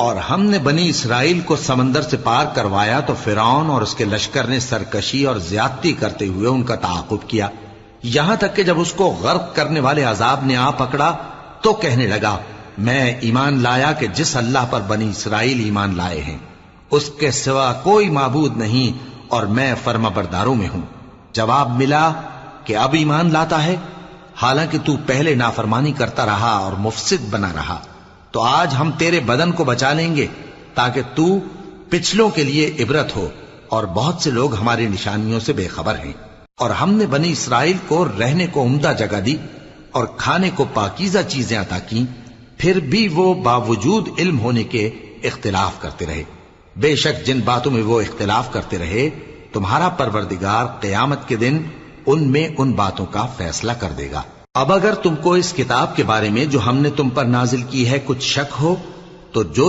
اور ہم نے بنی اسرائیل کو سمندر سے پار کروایا تو فرعون اور اس کے لشکر نے سرکشی اور زیادتی کرتے ہوئے ان کا تعاقب کیا، یہاں تک کہ جب اس کو غرق کرنے والے عذاب نے آ پکڑا تو کہنے لگا میں ایمان لایا کہ جس اللہ پر بنی اسرائیل ایمان لائے ہیں اس کے سوا کوئی معبود نہیں اور میں فرما برداروں میں ہوں۔ جواب ملا کہ اب ایمان لاتا ہے، حالانکہ تو پہلے نافرمانی کرتا رہا اور مفسد بنا رہا، تو آج ہم تیرے بدن کو بچا لیں گے تاکہ تو پچھلوں کے لیے عبرت ہو، اور بہت سے لوگ ہماری نشانیوں سے بے خبر ہیں۔ اور ہم نے بنی اسرائیل کو رہنے کو عمدہ جگہ دی اور کھانے کو پاکیزہ چیزیں عطا کی، پھر بھی وہ باوجود علم ہونے کے اختلاف کرتے رہے۔ بے شک جن باتوں میں وہ اختلاف کرتے رہے تمہارا پروردگار قیامت کے دن ان میں ان باتوں کا فیصلہ کر دے گا۔ اب اگر تم کو اس کتاب کے بارے میں جو ہم نے تم پر نازل کی ہے کچھ شک ہو تو جو